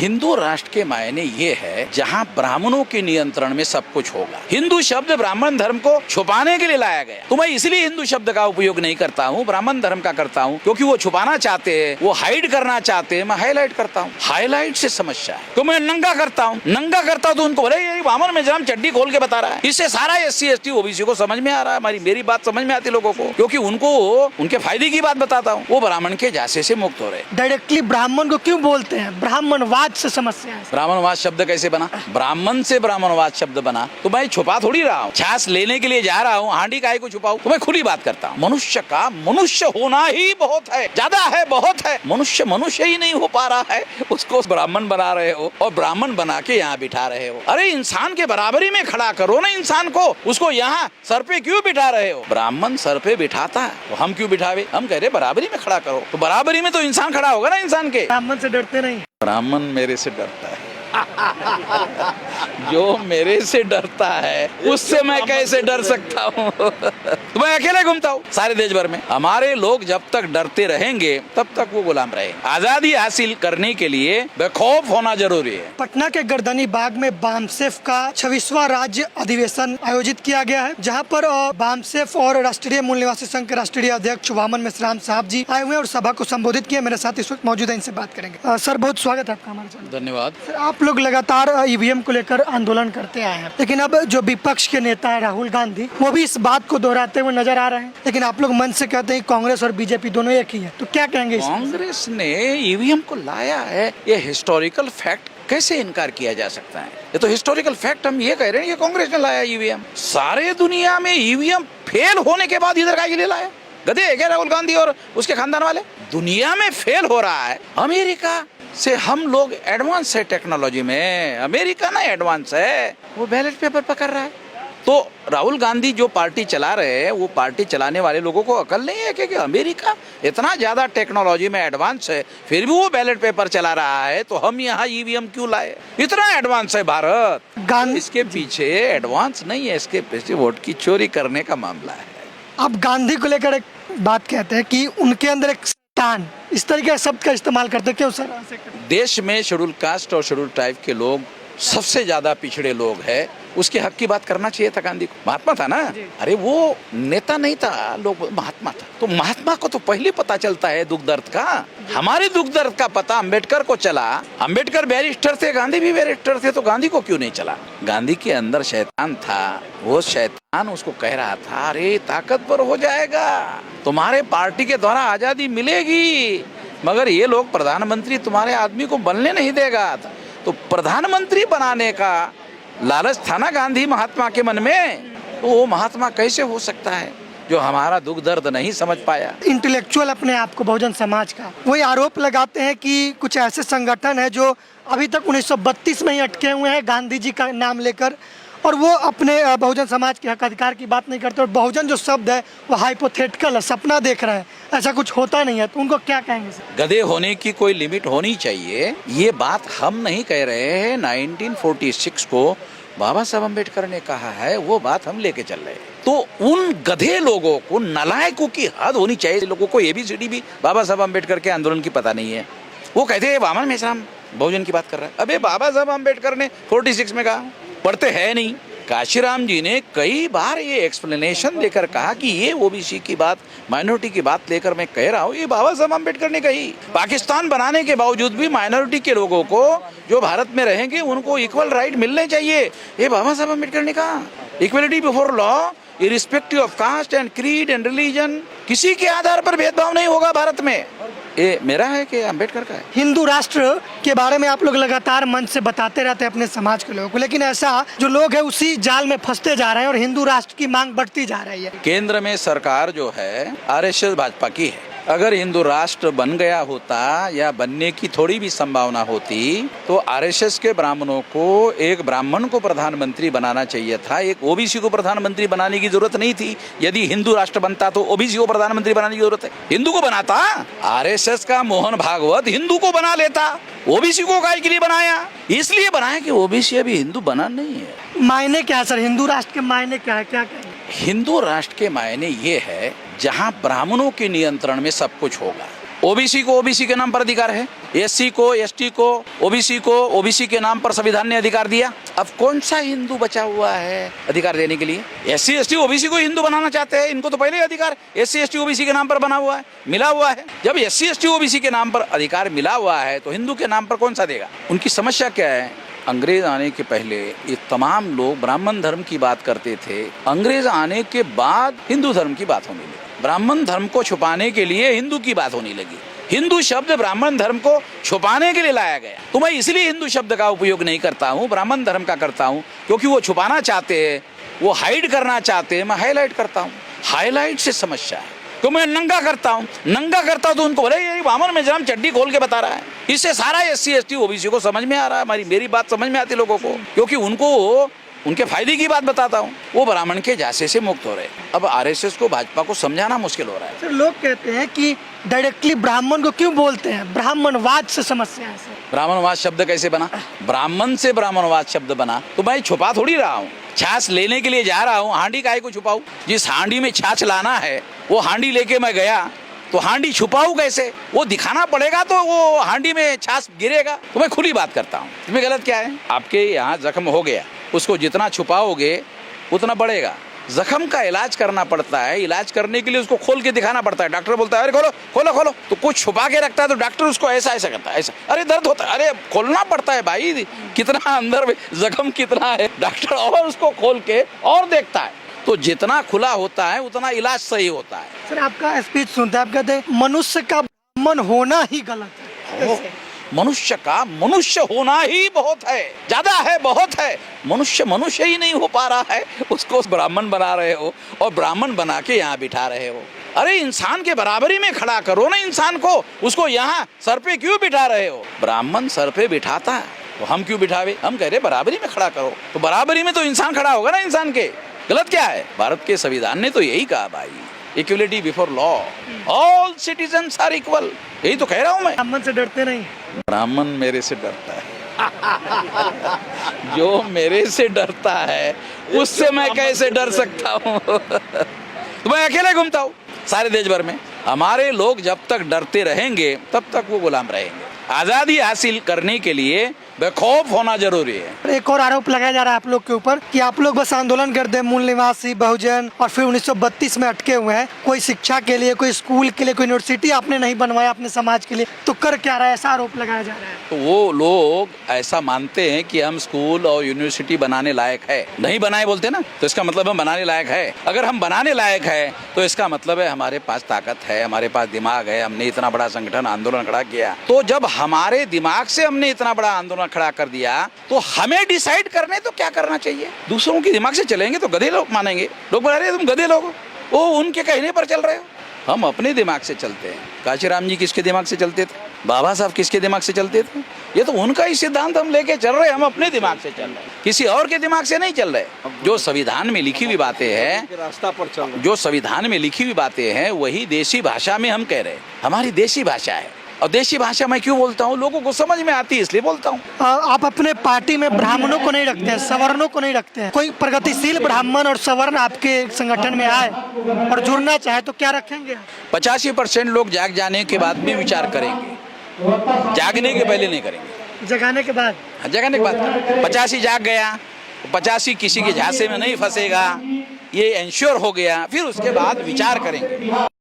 हिंदू राष्ट्र के मायने ये है जहाँ ब्राह्मणों के नियंत्रण में सब कुछ होगा। हिंदू शब्द ब्राह्मण धर्म को छुपाने के लिए लाया गया। तो मैं इसलिए हिंदू शब्द का उपयोग नहीं करता हूँ, ब्राह्मण धर्म का करता हूँ, क्योंकि वो छुपाना चाहते हैं, वो हाइड करना चाहते हैं। मैं हाईलाइट करता हूँ। हाईलाइट से समस्या है। तो मैं नंगा करता हूँ, तो उनको बोले ये बामन मेजराम चड्डी खोल के बता रहा है। इससे सारा SC ST OBC को समझ में आ रहा है। मेरी बात समझ में आती लोगों को, क्योंकि उनको उनके फायदे की बात बताता हूँ। वो ब्राह्मण के जासे से मुक्त हो रहे। डायरेक्टली ब्राह्मण को क्यों बोलते हैं? ब्राह्मणवाद से समस्या है। ब्राह्मणवाद शब्द कैसे बना? ब्राह्मण से ब्राह्मणवाद शब्द बना। तो मैं छुपा थोड़ी रहा हूँ। छाछ लेने के लिए जा रहा हूँ, हांडी काहे को छुपाऊं? तो मैं खुली बात करता हूँ। मनुष्य का मनुष्य होना ही बहुत है, ज्यादा है, बहुत है। मनुष्य मनुष्य ही नहीं हो पा रहा है, उसको ब्राह्मण बना रहे हो और ब्राह्मण बना के यहाँ बिठा रहे हो। अरे इंसान के बराबरी में खड़ा करो ना इंसान को, उसको यहाँ सर पे क्यों बिठा रहे हो? ब्राह्मण सर पे बिठाता है तो हम क्यों बिठावे? हम कह रहे बराबरी में खड़ा करो। तो बराबरी में तो इंसान खड़ा होगा ना इंसान के। ब्राह्मण से डरते नहीं? ब्राह्मण मेरे से डरता है। जो मेरे से डरता है उससे मैं कैसे डर सकता हूँ? तो मैं अकेले घूमता हूँ सारे देश भर में। हमारे लोग जब तक डरते रहेंगे तब तक वो गुलाम रहेंगे। आजादी हासिल करने के लिए बेखौफ होना जरूरी है। पटना के गर्दनी बाग में बामसेफ का 26वां राज्य अधिवेशन आयोजित किया गया है, जहां पर बामसेफ और राष्ट्रीय मूल निवासी संघ के राष्ट्रीय अध्यक्ष वामन मेश्राम साहब जी आए हुए और सभा को संबोधित किया। मेरे साथ इस वक्त मौजूद है, इनसे बात करेंगे। सर बहुत स्वागत है आपका हमारे साथ। धन्यवाद। सर आप लोग लगातार EVM को लेकर आंदोलन करते आए हैं, लेकिन अब जो विपक्ष के नेता है राहुल गांधी, वो भी इस बात को दोहराते हुए नजर आ रहे हैं, लेकिन आप लोग मन से कहते हैं कांग्रेस और बीजेपी दोनों एक ही है। तो क्या कहेंगे? कांग्रेस ने EVM को लाया है, ये हिस्टोरिकल फैक्ट कैसे इनकार किया जा सकता है? ये तो हिस्टोरिकल फैक्ट हम ये कह रहे हैं कि कांग्रेस ने लाया EVM। सारे दुनिया में EVM फेल होने के बाद इधर का लिए लाया। गधे है क्या राहुल गांधी और उसके खानदान वाले? दुनिया में फेल हो रहा है। अमेरिका से हम लोग एडवांस है टेक्नोलॉजी में। अमेरिका ना एडवांस है, वो बैलेट पेपर पकड़ रहा है। तो राहुल गांधी जो पार्टी चला रहे हैं, वो पार्टी चलाने वाले लोगों को अकल नहीं है कि अमेरिका इतना ज्यादा टेक्नोलॉजी में एडवांस है, फिर भी वो बैलेट पेपर चला रहा है, तो हम यहाँ EVM क्यों लाए? इतना एडवांस है भारत। इसके पीछे एडवांस नहीं है, इसके पीछे वोट की चोरी करने का मामला है। अब गांधी को लेकर एक बात कहते हैं कि उनके अंदर एक शैतान, इस तरीके के शब्द का इस्तेमाल करते हैं, क्यों सर? देश में शेड्यूल कास्ट और शेड्यूल ट्राइब के लोग सबसे ज्यादा पिछड़े लोग हैं, उसके हक की बात करना चाहिए था गांधी को। महात्मा था ना, अरे वो नेता नहीं था, लोग महात्मा था। तो महात्मा को तो पहले पता चलता है दुख दर्द का। हमारे दुख दर्द का पता अम्बेडकर को चला। अम्बेडकर बैरिस्टर थे, गांधी भी बैरिस्टर थे, तो गांधी को क्यों नहीं चला? गांधी के अंदर शैतान था, वो शैतान उसको कह रहा था अरे ताकतवर हो जाएगा, तुम्हारे पार्टी के द्वारा आजादी मिलेगी, मगर ये लोग प्रधानमंत्री तुम्हारे आदमी को बनने नहीं देगा। तो प्रधानमंत्री बनाने का लालच था ना गांधी महात्मा के मन में, तो वो महात्मा कैसे हो सकता है जो हमारा दुख दर्द नहीं समझ पाया? इंटेलेक्चुअल अपने आप को बहुजन समाज का वही आरोप लगाते हैं कि कुछ ऐसे संगठन है जो अभी तक 1932 में ही अटके हुए हैं गांधी जी का नाम लेकर, और वो अपने बहुजन समाज के हक अधिकार की बात नहीं करते। और बहुजन जो शब्द है वो हाइपोथेटिकल है, सपना देख रहे हैं, ऐसा कुछ होता नहीं है। तो उनको क्या कहेंगे सर? गधे होने की कोई लिमिट होनी चाहिए। ये बात हम नहीं कह रहे हैं, 1946 को बाबा साहब अम्बेडकर ने कहा है, वो बात हम लेके चल रहे हैं। तो उन गधे लोगों को, नालायकों की हद होनी चाहिए। लोगों को ABCD भी बाबा साहब अम्बेडकर के आंदोलन की पता नहीं है। वो कहते हैं वामन मेश्राम बहुजन की बात कर रहा है। अबे बाबा साहब अम्बेडकर ने 46 में कहा, पढ़ते हैं नहीं। काशीराम जी ने कई बार ये एक्सप्लेनेशन देकर कहा कि ये OBC की बात, माइनॉरिटी की बात लेकर मैं कह रहा हूँ, ये बाबा साहब अम्बेडकर ने कही। पाकिस्तान बनाने के बावजूद भी माइनॉरिटी के लोगों को जो भारत में रहेंगे उनको इक्वल राइट मिलने चाहिए, ये बाबा साहब अम्बेडकर ने कहा। Equality before law irrespective of caste and creed and religion, किसी के आधार पर भेदभाव नहीं होगा भारत में। ये मेरा है कि अम्बेडकर का है? हिंदू राष्ट्र के बारे में आप लोग लगातार मंच से बताते रहते हैं अपने समाज के लोगों को, लेकिन ऐसा जो लोग हैं उसी जाल में फंसते जा रहे हैं और हिंदू राष्ट्र की मांग बढ़ती जा रही है। केंद्र में सरकार जो है RSS भाजपा की है। अगर हिंदू राष्ट्र बन गया होता या बनने की थोड़ी भी संभावना होती तो RSS के ब्राह्मणों को एक ब्राह्मण को प्रधानमंत्री बनाना चाहिए था, एक OBC को प्रधानमंत्री बनाने की जरूरत नहीं थी। यदि हिंदू राष्ट्र बनता तो OBC को प्रधानमंत्री बनाने की जरूरत है? हिंदू को बनाता, RSS का मोहन भागवत हिंदू को बना लेता, OBC को काय के लिए बनाया? इसलिए बनाया कि OBC अभी हिंदू बना नहीं है। मायने क्या है सर, हिंदू राष्ट्र के मायने क्या है, क्या कहेंगे? हिंदू राष्ट्र के मायने ये है जहाँ ब्राह्मणों के नियंत्रण में सब कुछ होगा। ओबीसी को ओबीसी के नाम पर अधिकार है, एससी को, एसटी को, ओबीसी को ओबीसी के नाम पर संविधान ने अधिकार दिया। अब कौन सा हिंदू बचा हुआ है अधिकार देने के लिए? एससी एसटी ओबीसी को हिंदू बनाना चाहते हैं, इनको तो पहले ही अधिकार एससी एसटी ओबीसी के नाम पर बना हुआ है, मिला हुआ है। जब एससी एसटी ओबीसी के नाम पर अधिकार मिला हुआ है तो हिंदू के नाम पर कौन सा देगा? उनकी समस्या क्या है? अंग्रेज आने के पहले ये तमाम लोग ब्राह्मण धर्म की बात करते थे, अंग्रेज आने के बाद हिंदू धर्म की बात होने लगी। ब्राह्मण धर्म को छुपाने के लिए हिंदू की बात होने लगी। हिंदू शब्द ब्राह्मण धर्म को छुपाने के लिए लाया गया। तो मैं इसलिए हिंदू शब्द का उपयोग नहीं करता हूँ, ब्राह्मण धर्म का करता हूँ, क्योंकि वो छुपाना चाहते हैं, वो हाइड करना चाहते हैं। मैं हाईलाइट करता हूँ। हाईलाइट से समस्या है। तो मैं नंगा करता हूँ तो उनको बोले ये बामन में जरा चड्डी खोल के बता रहा है। इससे सारा एससी एसटी ओबीसी को समझ में आ रहा है। मेरी बात समझ में आती लोगों को, क्योंकि उनको उनके फायदे की बात बताता हूँ। वो ब्राह्मण के झांसे से मुक्त हो रहे। अब आरएसएस को, भाजपा को समझाना मुश्किल हो रहा है। सर, लोग कहते हैं कि डायरेक्टली ब्राह्मण को क्यों बोलते हैं? ब्राह्मणवाद से समस्या है सर। ब्राह्मणवाद शब्द कैसे बना? ब्राह्मण से ब्राह्मणवाद शब्द बना। तो मैं छुपा थोड़ी रहा हूँ। छाछ लेने के लिए जा रहा हूँ, हांडी काहे को छुपाऊं? जिस हांडी में छाछ लाना है वो हांडी लेके मैं गया, तो हांडी छुपाऊं कैसे? वो दिखाना पड़ेगा तो वो हांडी में छाछ गिरेगा। तो मैं खुली बात करता हूँ। इसमें गलत क्या है? आपके यहाँ जख्म हो गया, उसको जितना छुपाओगे उतना बढ़ेगा। जख्म का इलाज करना पड़ता है, इलाज करने के लिए उसको खोल के दिखाना पड़ता है। डॉक्टर बोलता है अरे खोलो खोलो खोलो, तो कुछ छुपा के रखता है तो डॉक्टर उसको ऐसा ऐसा करता है, ऐसा, अरे दर्द होता है, अरे खोलना पड़ता है भाई, कितना अंदर में जख्म कितना है, डॉक्टर और उसको खोल के और देखता है। तो जितना खुला होता है उतना इलाज सही होता है। सर, आपका स्पीच सुनते हैं, आप कहते हैं मनुष्य का ब्राह्मण होना ही गलत है। मनुष्य का मनुष्य होना ही बहुत है, ज्यादा है, बहुत है। मनुष्य मनुष्य ही नहीं हो पा रहा है, उसको ब्राह्मण बना रहे हो और ब्राह्मण बना के यहाँ बिठा रहे हो। अरे इंसान के बराबरी में खड़ा करो ना इंसान को, उसको यहाँ सर पे क्यों बिठा रहे हो? ब्राह्मण सर पे बिठाता है तो हम क्यों बिठावे? हम कह रहे बराबरी में खड़ा करो। तो बराबरी में तो इंसान खड़ा होगा ना इंसान के। गलत क्या है? भारत के संविधान ने तो यही कहा भाई, equality before law, all citizens are equal. यही तो कह रहा हूँ मैं। ब्राह्मण से डरते नहीं? ब्राह्मण मेरे से डरता है। जो मेरे से डरता है उससे मैं कैसे डर सकता हूँ? तो मैं अकेले घूमता हूँ सारे देश भर में। हमारे लोग जब तक डरते रहेंगे तब तक वो गुलाम रहेंगे। आजादी हासिल करने के लिए बेखौफ होना जरूरी है। एक और आरोप लगाया जा रहा है आप लोग के ऊपर कि आप लोग बस आंदोलन करते हैं, मूल निवासी बहुजन, और फिर 1932 में अटके हुए हैं। कोई शिक्षा के लिए, कोई स्कूल के लिए, कोई यूनिवर्सिटी आपने नहीं बनवाया अपने समाज के लिए, तो कर क्या रहा है? ऐसा आरोप लगाया जा रहा है। तो वो लोग ऐसा मानते हैं कि हम स्कूल और यूनिवर्सिटी बनाने लायक है, नहीं बनाए बोलते ना, तो इसका मतलब हम बनाने लायक है। अगर हम बनाने लायक है तो इसका मतलब है हमारे पास ताकत है, हमारे पास दिमाग है, हमने इतना बड़ा संगठन आंदोलन खड़ा किया। तो जब हमारे दिमाग से हमने इतना बड़ा आंदोलन खड़ा कर दिया तो हमें डिसाइड करने तो क्या करना चाहिए। दूसरों के दिमाग से चलेंगे तो गधे लोग मानेंगे। लोग बोल रहे तुम गधे लोग हो, वो उनके कहने पर चल रहे हो। हम अपने दिमाग से चलते हैं। काशीराम जी किसके दिमाग से चलते थे? बाबा साहब किसके दिमाग से चलते थे? ये तो उनका ही सिद्धांत हम लेके चल रहे हैं। हम अपने दिमाग से चल रहे हैं, किसी और के दिमाग से नहीं चल रहे। जो संविधान में लिखी हुई बातें हैं, रास्ता पर चल रहे, जो संविधान में लिखी हुई बातें हैं वही देसी भाषा में हम कह रहे हैं। हमारी देसी भाषा है, और देसी भाषा मैं क्यों बोलता हूँ? लोगों को समझ में आती है इसलिए बोलता हूँ। आप अपने पार्टी में ब्राह्मणों को नहीं रखते हैं, सवर्णों को नहीं रखते हैं। कोई प्रगतिशील ब्राह्मण और सवर्ण आपके संगठन में आए और जुड़ना चाहे तो क्या रखेंगे? 85% लोग जाग जाने के बाद भी विचार करेंगे, जागने के पहले नहीं करेंगे। जगाने के बाद? जगाने के बाद 85 जाग गया, 85 किसी के झांसे में नहीं फंसेगा, ये इंश्योर हो गया, फिर उसके बाद विचार करेंगे।